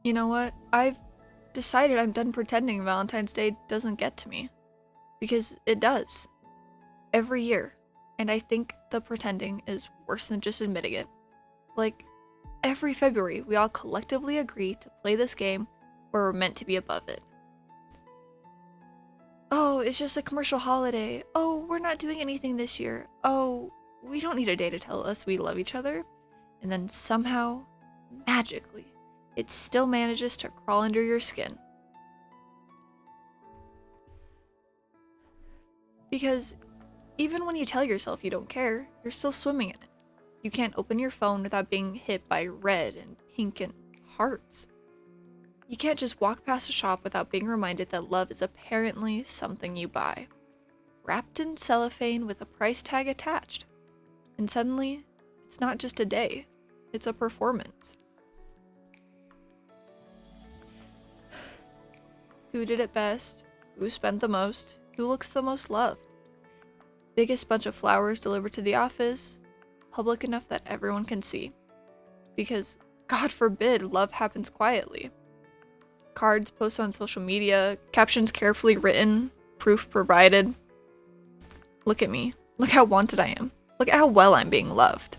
You know what? I've decided I'm done pretending Valentine's Day doesn't get to me. Because it does. Every year. And I think the pretending is worse than just admitting it. Like, every February, we all collectively agree to play this game where we're meant to be above it. Oh, it's just a commercial holiday. Oh, we're not doing anything this year. Oh, we don't need a day to tell us we love each other. And then somehow, magically, it still manages to crawl under your skin. Because even when you tell yourself you don't care, you're still swimming in it. You can't open your phone without being hit by red and pink and hearts. You can't just walk past a shop without being reminded that love is apparently something you buy, wrapped in cellophane with a price tag attached. And suddenly, it's not just a day, it's a performance. Who did it best? Who spent the most? Who looks the most loved? Biggest bunch of flowers delivered to the office, public enough that everyone can see. Because, God forbid, love happens quietly. Cards posted on social media, captions carefully written, proof provided. Look at me. Look how wanted I am. Look at how well I'm being loved.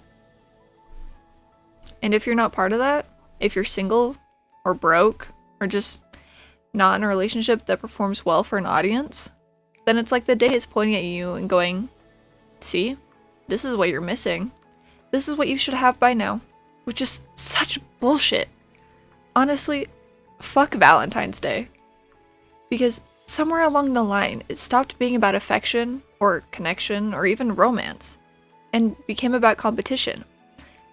And if you're not part of that, if you're single, or broke, or just not in a relationship that performs well for an audience, then it's like the day is pointing at you and going, see, this is what you're missing. This is what you should have by now. Which is such bullshit. Honestly, fuck Valentine's Day. Because somewhere along the line, it stopped being about affection, or connection, or even romance, and became about competition.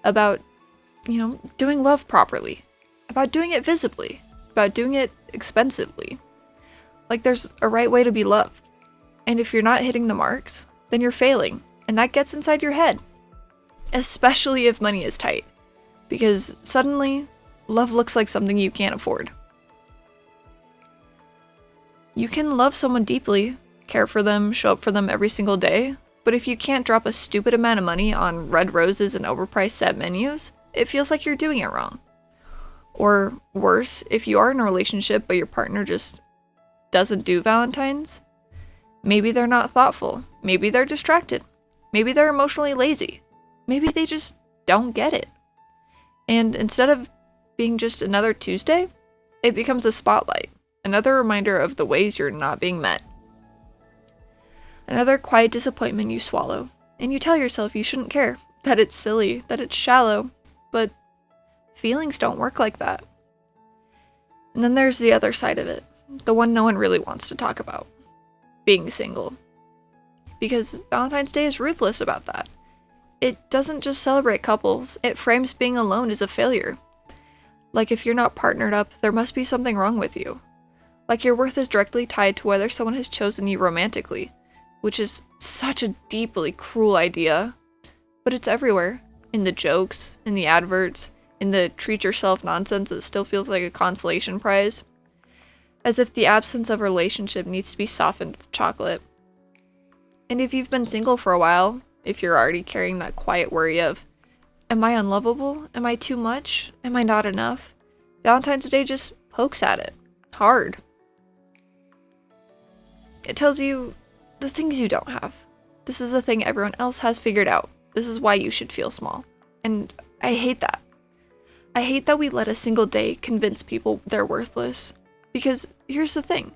About, doing love properly. About doing it visibly. About doing it expensively. Like there's a right way to be loved. And if you're not hitting the marks, then you're failing. And that gets inside your head. Especially if money is tight. Because suddenly, love looks like something you can't afford. You can love someone deeply, care for them, show up for them every single day, but if you can't drop a stupid amount of money on red roses and overpriced set menus, it feels like you're doing it wrong. Or worse, if you are in a relationship but your partner just doesn't do Valentine's, maybe they're not thoughtful, maybe they're distracted, maybe they're emotionally lazy, maybe they just don't get it. And instead of being just another Tuesday, it becomes a spotlight, another reminder of the ways you're not being met. Another quiet disappointment you swallow, and you tell yourself you shouldn't care, that it's silly, that it's shallow, but feelings don't work like that. And then there's the other side of it, the one no one really wants to talk about, being single. Because Valentine's Day is ruthless about that. It doesn't just celebrate couples, it frames being alone as a failure. Like if you're not partnered up, there must be something wrong with you. Like your worth is directly tied to whether someone has chosen you romantically, which is such a deeply cruel idea. But it's everywhere. In the jokes, in the adverts, in the treat yourself nonsense that still feels like a consolation prize. As if the absence of a relationship needs to be softened with chocolate. And if you've been single for a while, if you're already carrying that quiet worry of, am I unlovable? Am I too much? Am I not enough? Valentine's Day just pokes at it. Hard. It tells you the things you don't have. This is the thing everyone else has figured out. This is why you should feel small. And I hate that. I hate that we let a single day convince people they're worthless. Because here's the thing,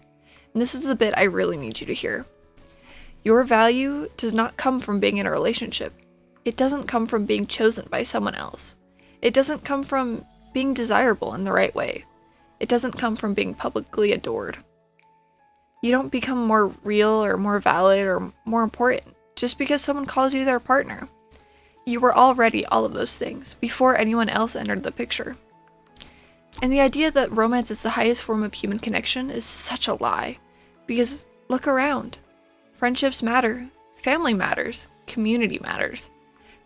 and this is the bit I really need you to hear. Your value does not come from being in a relationship. It doesn't come from being chosen by someone else. It doesn't come from being desirable in the right way. It doesn't come from being publicly adored. You don't become more real or more valid or more important just because someone calls you their partner. You were already all of those things before anyone else entered the picture. And the idea that romance is the highest form of human connection is such a lie. Because look around. Friendships matter. Family matters. Community matters.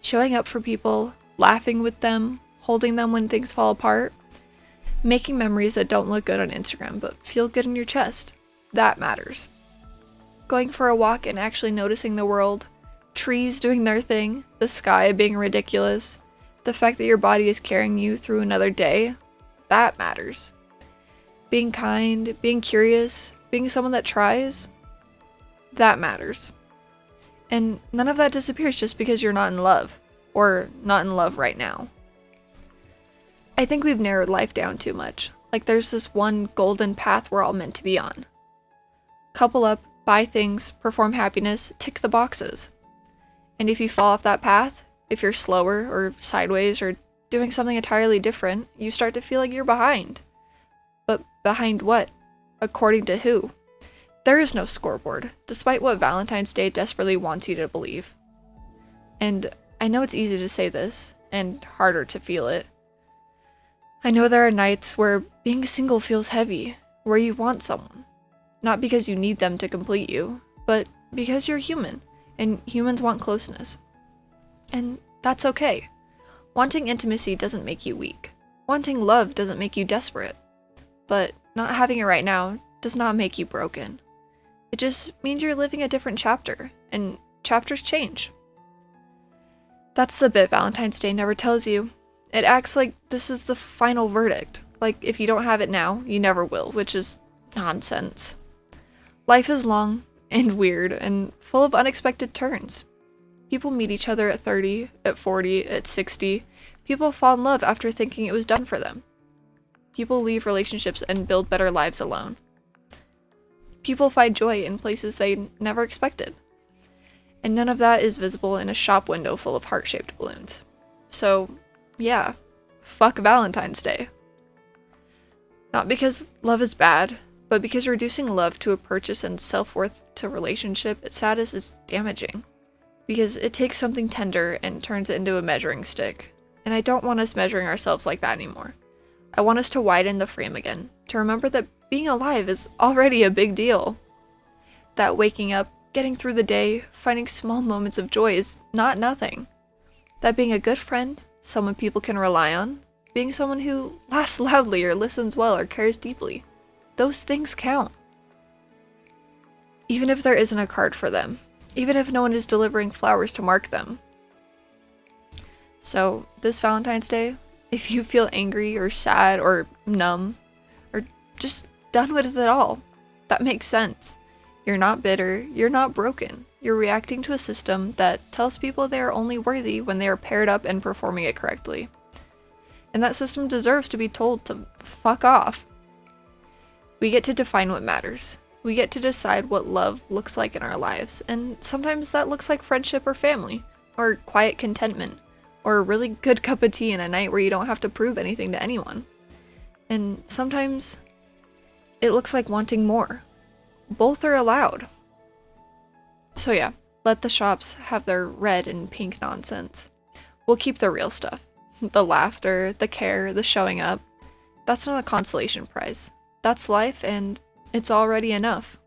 Showing up for people, laughing with them, holding them when things fall apart. Making memories that don't look good on Instagram but feel good in your chest. That matters. Going for a walk and actually noticing the world. Trees doing their thing. The sky being ridiculous. The fact that your body is carrying you through another day. That matters. being kind, being curious, being someone that tries, that matters. And none of that disappears just because you're not in love, or not in love right now. I think we've narrowed life down too much. Like there's this one golden path we're all meant to be on. Couple up, buy things, perform happiness, tick the boxes. And if you fall off that path, if you're slower or sideways or doing something entirely different, you start to feel like you're behind. But behind what? According to who? There is no scoreboard, despite what Valentine's Day desperately wants you to believe. And I know it's easy to say this, and harder to feel it. I know there are nights where being single feels heavy, where you want someone. Not because you need them to complete you, but because you're human, and humans want closeness. And that's okay. Wanting intimacy doesn't make you weak. Wanting love doesn't make you desperate. But not having it right now does not make you broken. It just means you're living a different chapter, and chapters change. That's the bit Valentine's Day never tells you. It acts like this is the final verdict. Like if you don't have it now, you never will, which is nonsense. Life is long and weird and full of unexpected turns. People meet each other at 30, at 40, at 60. People fall in love after thinking it was done for them. People leave relationships and build better lives alone. People find joy in places they never expected. And none of that is visible in a shop window full of heart-shaped balloons. So, yeah, fuck Valentine's Day. Not because love is bad, but because reducing love to a purchase and self-worth to relationship status is damaging. Because it takes something tender and turns it into a measuring stick. And I don't want us measuring ourselves like that anymore. I want us to widen the frame again, to remember that being alive is already a big deal. That waking up, getting through the day, finding small moments of joy is not nothing. That being a good friend, someone people can rely on, being someone who laughs loudly or listens well or cares deeply, those things count. Even if there isn't a card for them, even if no one is delivering flowers to mark them. So, this Valentine's Day, if you feel angry or sad or numb, or just done with it all, that makes sense. You're not bitter, you're not broken. You're reacting to a system that tells people they are only worthy when they are paired up and performing it correctly. And that system deserves to be told to fuck off. We get to define what matters. We get to decide what love looks like in our lives, and sometimes that looks like friendship or family, or quiet contentment, or a really good cup of tea in a night where you don't have to prove anything to anyone. And sometimes it looks like wanting more. Both are allowed. So yeah, let the shops have their red and pink nonsense. We'll keep the real stuff. The laughter, the care, the showing up. That's not a consolation prize. That's life, and it's already enough.